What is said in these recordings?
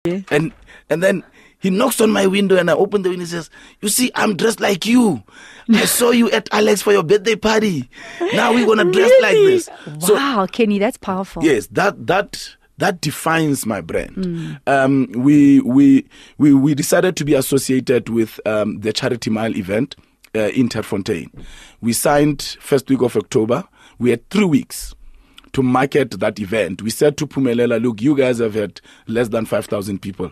Yeah. And then he knocks on my window and I open the window and he says, you see, I'm dressed like you. I saw you at Alex for your birthday party. Now we're going to dress like this. Wow, so, Kenny, that's powerful. Yes, that defines my brand. We decided to be associated with the Charity Mile event in Terfontein. We signed first week of October. We had 3 weeks to market that event. We said to Pumelela, look, you guys have had less than 5,000 people.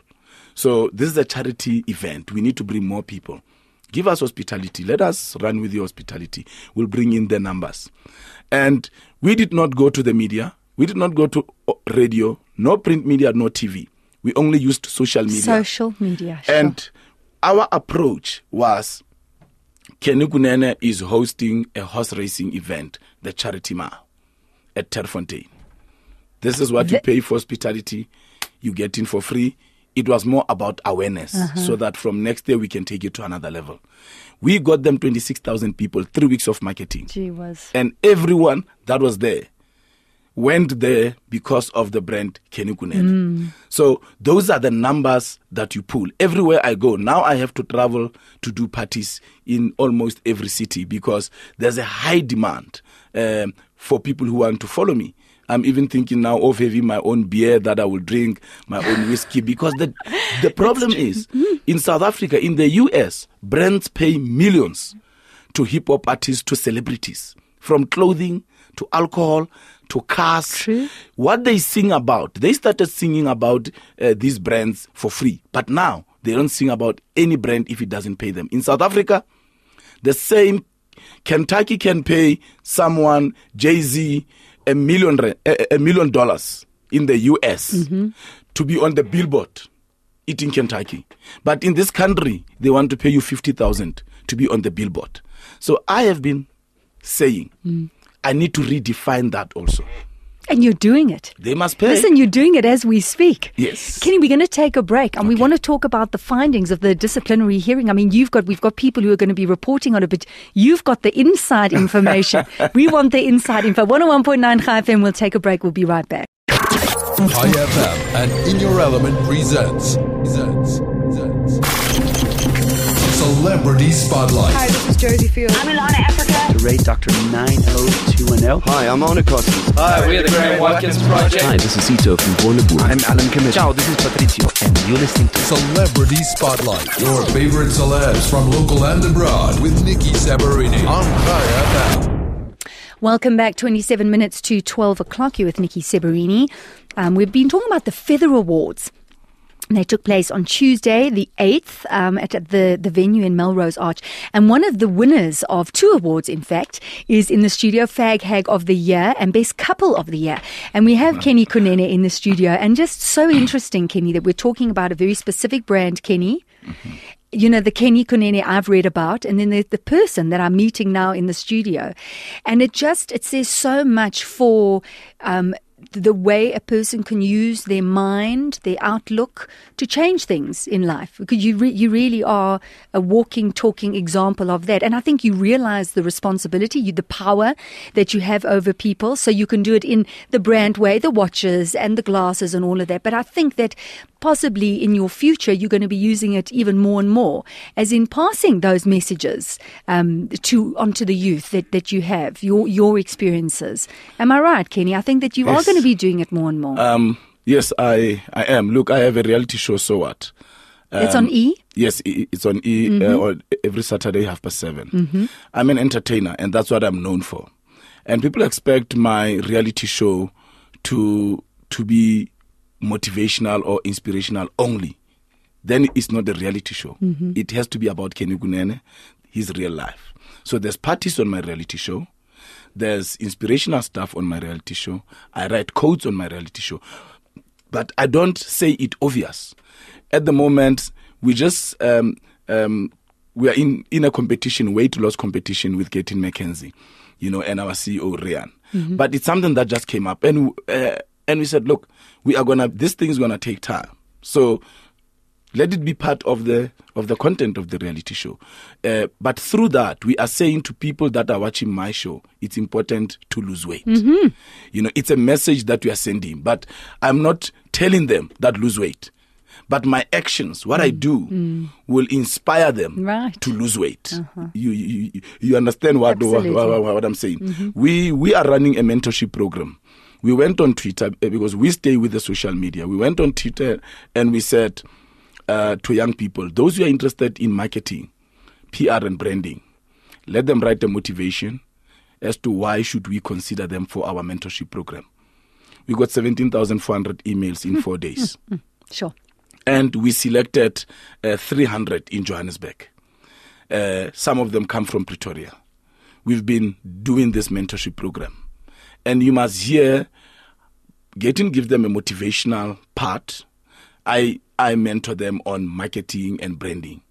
So this is a charity event. We need to bring more people. Give us hospitality. Let us run with your hospitality. We'll bring in the numbers. And we did not go to the media. We did not go to radio, no print media, no TV. We only used social media. Social media, sure. And our approach was, Kunene is hosting a horse racing event, the Charity Mile, at Terfontein. This is what you pay for hospitality. You get in for free. It was more about awareness so that from next year we can take it to another level. We got them 26,000 people, 3 weeks of marketing. Gee whiz. And everyone that was there went there because of the brand Kunene. So those are the numbers that you pull. Everywhere I go, now I have to travel to do parties in almost every city because there's a high demand for people who want to follow me. I'm even thinking now of having my own beer that I will drink, my own whiskey, because the problem is, in South Africa, in the US, brands pay millions to hip-hop artists, to celebrities, from clothing to alcohol to cars. True. What they sing about, they started singing about these brands for free, but now they don't sing about any brand if it doesn't pay them. In South Africa, the same Kentucky can pay someone, Jay-Z, $1 million in the US to be on the billboard eating Kentucky. But in this country, they want to pay you 50,000 to be on the billboard. So I have been saying, I need to redefine that also. And you're doing it. They must pay. Listen, you're doing it as we speak. Yes. Kenny, we're going to take a break and we want to talk about the findings of the disciplinary hearing. I mean, we've got people who are going to be reporting on it, but you've got the inside information. We want the inside info. 101.9 ChaiFM. We'll take a break. We'll be right back. ChaiFM and In Your Element presents Celebrity Spotlight. Hi, this is Josie Field. I'm Ilana Africa. To rate Dr. 90210. Hi, I'm Arne Cossens. Hi, we're the Graham Watkins Project. Hi, this is Sito from Bornebu. I'm Alan Kimmich. Ciao, this is Patrizio, and you're listening to Celebrity Spotlight. Your favorite celebs from local and abroad with Niki Seberini on ChaiFM. Welcome back. 27 minutes to 12 o'clock. You're with Niki Seberini. We've been talking about the Feather Awards. They took place on Tuesday, the 8th, at the venue in Melrose Arch. And one of the winners of 2 awards, in fact, is in the studio, Fag Hag of the Year and Best Couple of the Year. And we have Kenny Kunene in the studio. And just so interesting, Kenny, that we're talking about a very specific brand, Kenny. You know, the Kenny Kunene I've read about, and then there's the person that I'm meeting now in the studio. And it says so much for the way a person can use their mind, their outlook to change things in life. Because you really are a walking, talking example of that. And I think you realize the responsibility, the power that you have over people. So you can do it in the brand way, the watches and the glasses and all of that. But I think that possibly in your future, you're going to be using it even more and more, as in passing those messages onto the youth that you have, your experiences. Am I right, Kenny? I think that you are going to be doing it more and more. Yes, I am. Look, I have a reality show, So What? It's on E? Yes, it's on E every Saturday, 7:30. I'm an entertainer, and that's what I'm known for. And people expect my reality show to be motivational or inspirational only. Then it's not a reality show. It has to be about Kenny Kunene, his real life. So there's parties on my reality show. There's inspirational stuff on my reality show. I write quotes on my reality show. But I don't say it obvious. At the moment, we just we are in a competition, weight loss competition with Gaten McKenzie, and our CEO Rian. But it's something that just came up, and we said, look, this thing is gonna take time. So let it be part of the content of the reality show. But through that, we are saying to people that are watching my show, it's important to lose weight. It's a message that we are sending, but I'm not telling them that lose weight. but my actions, what I do, will inspire them Right. to lose weight. You understand what I'm saying? Mm-hmm. We are running a mentorship program. We went on Twitter because we stay with the social media. We went on Twitter and we said to young people, those who are interested in marketing, PR and branding, let them write a motivation as to why should we consider them for our mentorship program. We got 17,400 emails in 4 days. Sure. And we selected 300 in Johannesburg. Some of them come from Pretoria. We've been doing this mentorship program. And you must give them a motivational part. I mentor them on marketing and branding.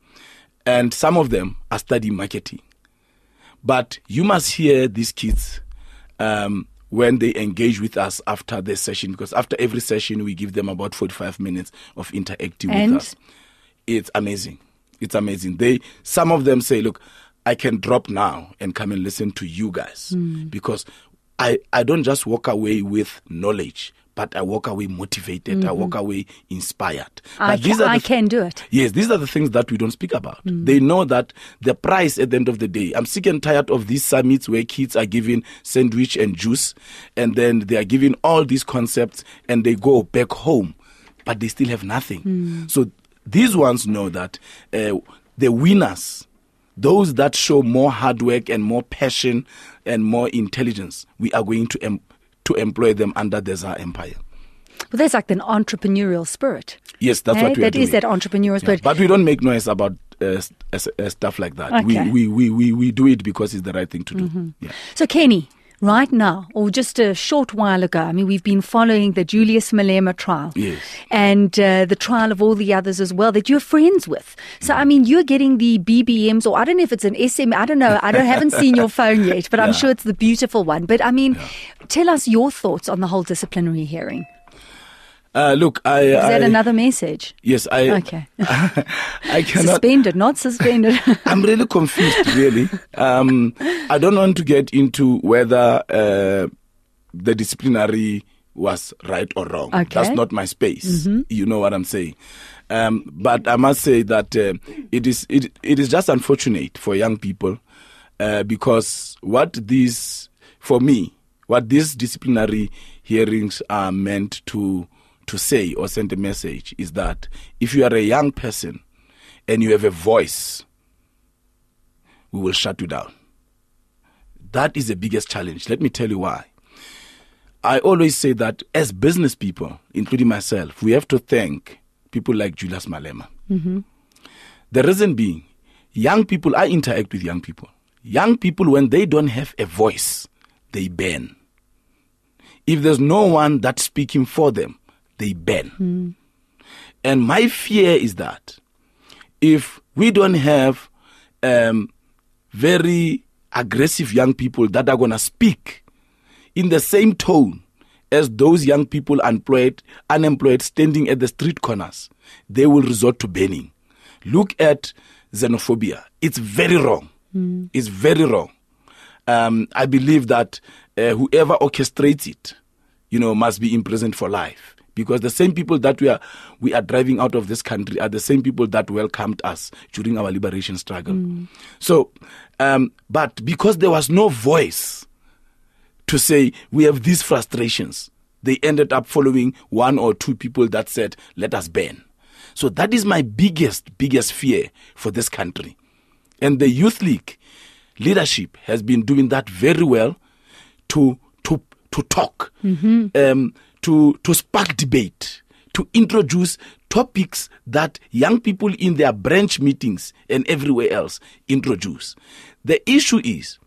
And some of them are studying marketing. But you must hear these kids when they engage with us after the session, because after every session, we give them about 45 minutes of interacting with us. It's amazing. It's amazing. Some of them say, look, I can drop now and come and listen to you guys because I don't just walk away with knowledge, but I walk away motivated. I walk away inspired. I can do it. Yes, these are the things that we don't speak about. They know that the price at the end of the day, I'm sick and tired of these summits where kids are given sandwich and juice, and then they are given all these concepts and they go back home, but they still have nothing. So these ones know that the winners, those that show more hard work and more passion and more intelligence, we are going to employ them under the ZAR empire. Well, there's like an entrepreneurial spirit. Yes, that's what we are doing. That is that entrepreneurial spirit. But we don't make noise about stuff like that. Okay. We do it because it's the right thing to do. Yeah. So, Kenny, right now, or just a short while ago, I mean, we've been following the Julius Malema trial. Yes. And the trial of all the others as well that you're friends with. So, I mean, you're getting the BBMs, or I don't know if it's an SM, I don't know. Haven't seen your phone yet, but I'm sure it's the beautiful one. But, I mean, tell us your thoughts on the whole disciplinary hearing. Look, Is that another message? Yes, Okay. I cannot. Suspended, not suspended. I'm really confused, really. I don't want to get into whether the disciplinary was right or wrong. Okay. That's not my space. You know what I'm saying. But I must say that it is just unfortunate for young people because what these disciplinary hearings are meant to say or send a message is that if you are a young person and you have a voice, we will shut you down. That is the biggest challenge. Let me tell you why. I always say that as business people, including myself, we have to thank people like Julius Malema. The reason being, young people, I interact with young people. Young people, when they don't have a voice, they ban. If there's no one that's speaking for them, they ban. And my fear is that if we don't have very aggressive young people that are going to speak in the same tone as those young people unemployed standing at the street corners, they will resort to banning. Look at xenophobia. It's very wrong. It's very wrong. I believe that whoever orchestrates it, must be imprisoned for life. Because the same people that we are driving out of this country are the same people that welcomed us during our liberation struggle. So, but because there was no voice to say we have these frustrations, they ended up following one or two people that said, let us ban. So that is my biggest fear for this country. And the Youth League leadership has been doing that very well to talk, to spark debate, to introduce topics that young people in their branch meetings and everywhere else introduce. The issue is,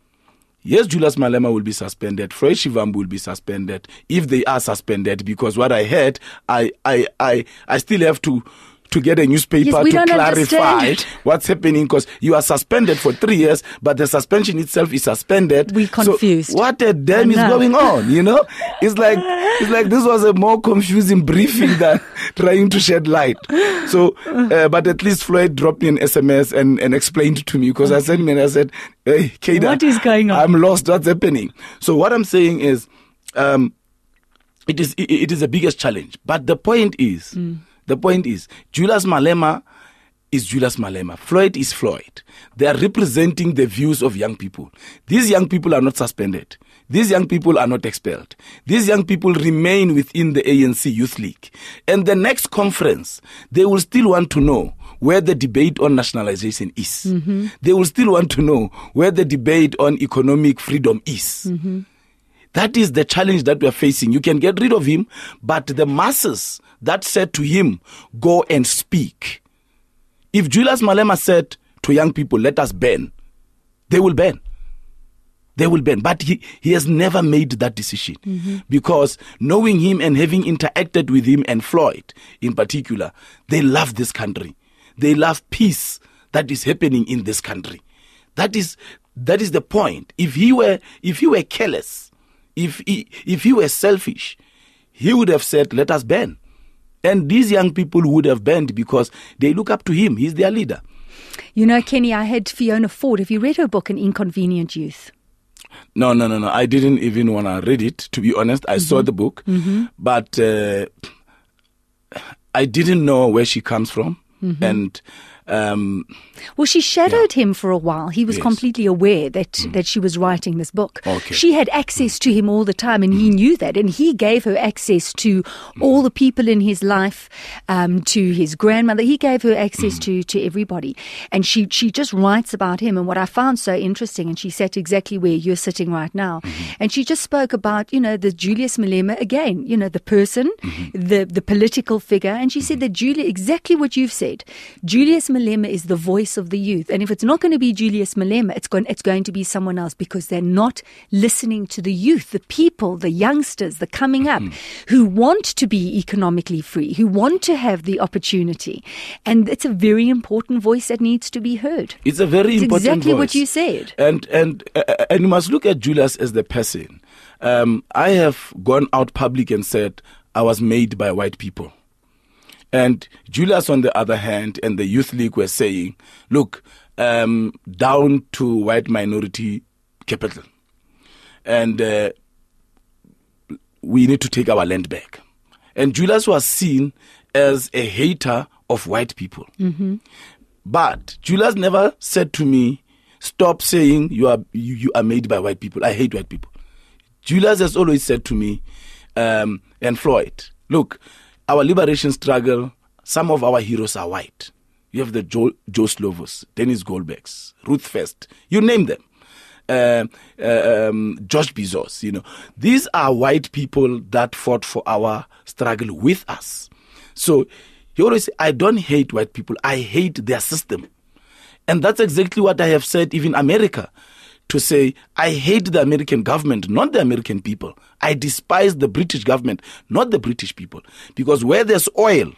yes, Julius Malema will be suspended. Freud Shivambu will be suspended if they are suspended, because what I heard, I still have to get a newspaper to clarify what's happening, because you are suspended for 3 years, but the suspension itself is suspended. We confused. So what the damn is going on? It's like this was a more confusing briefing than trying to shed light. So, but at least Floyd dropped me an SMS and explained to me, because I sent him and I said, "Hey, Kada, what is going on? I'm lost. What's happening?" So what I'm saying is, it is the biggest challenge. But the point is. The point is, Julius Malema is Julius Malema. Floyd is Floyd. They are representing the views of young people. These young people are not suspended. These young people are not expelled. These young people remain within the ANC Youth League. And the next conference, they will still want to know where the debate on nationalization is. Mm-hmm. They will still want to know where the debate on economic freedom is. Mm-hmm. That is the challenge that we are facing. You can get rid of him, but the masses that said to him, go and speak. If Julius Malema said to young people, let us ban, they will ban. They will ban. But he has never made that decision. Mm-hmm. Because knowing him and having interacted with him and Floyd in particular, they love this country. They love peace that is happening in this country. That is the point. If he were careless, if he were selfish, he would have said, let us ban. And these young people would have banned because they look up to him. He's their leader. You know, Kenny, I had Fiona Ford. Have you read her book, An Inconvenient Youth? No. I didn't even want to read it, to be honest. I saw the book, but I didn't know where she comes from. Mm-hmm. And well, she shadowed him for a while. He was completely aware that she was writing this book. Okay. She had access to him all the time, and he knew that. And he gave her access to all the people in his life, to his grandmother. He gave her access to everybody. And she just writes about him. And what I found so interesting, and she sat exactly where you're sitting right now, and she just spoke about, you know, the Julius Malema again, you know, the person, the political figure. And she said that exactly what you've said, Julius Malema is the voice of the youth. And if it's not going to be Julius Malema, it's going to be someone else, because they're not listening to the youth, the people, the youngsters, the coming up, who want to be economically free, who want to have the opportunity. And it's a very important voice that needs to be heard. It's a very important exactly voice. What you said. And you must look at Julius as the person. I have gone out public and said I was made by white people. And Julius, on the other hand, and the Youth League were saying, look, down to white minority capital. And we need to take our land back. And Julius was seen as a hater of white people. Mm-hmm. But Julius never said to me, stop saying you are made by white people. I hate white people. Julius has always said to me, and Floyd, look, our liberation struggle, some of our heroes are white. You have the Joe Slovos, Dennis Goldbergs, Ruth First, you name them. Josh Bezos, you know. These are white people that fought for our struggle with us. So he always said, I don't hate white people, I hate their system. And that's exactly what I have said even America. To say, I hate the American government, not the American people. I despise the British government, not the British people. Because where there's oil,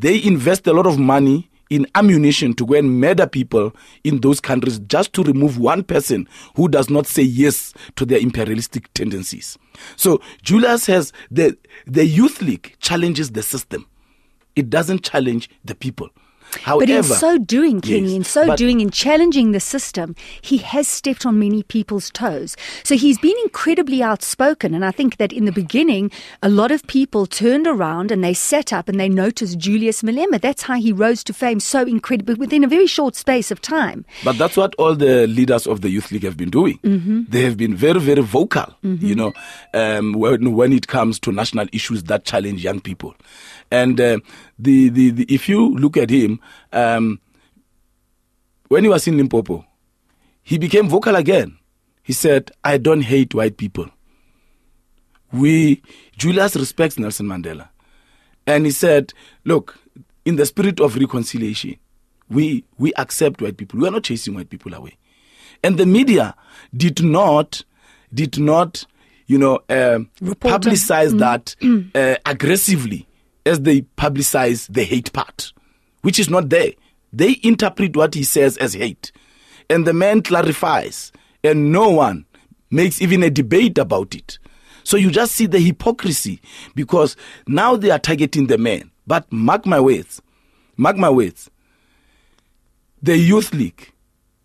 they invest a lot of money in ammunition to go and murder people in those countries just to remove one person who does not say yes to their imperialistic tendencies. So Julius has, the Youth League challenges the system. It doesn't challenge the people. However, but in so doing, Kenny, yes, in challenging the system, he has stepped on many people's toes. So he's been incredibly outspoken. And I think that in the beginning, a lot of people turned around and they sat up and they noticed Julius Malema. That's how he rose to fame so incredibly within a very short space of time. But that's what all the leaders of the Youth League have been doing. Mm-hmm. They have been very, very vocal, you know, when it comes to national issues that challenge young people. And if you look at him, when he was in Limpopo, he became vocal again. He said, I don't hate white people. Julius respects Nelson Mandela. And he said, look, in the spirit of reconciliation, we accept white people. We are not chasing white people away. And the media did not publicize that aggressively, as they publicize the hate part, which is not there. They interpret what he says as hate. And the man clarifies, and no one makes even a debate about it. So you just see the hypocrisy, because now they are targeting the man. But mark my words, the Youth League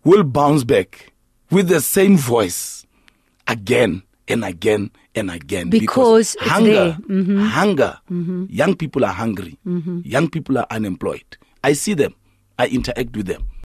will bounce back with the same voice again and again and again. Because it's hunger, there. hunger. Young people are hungry. Young people are unemployed. I see them. I interact with them.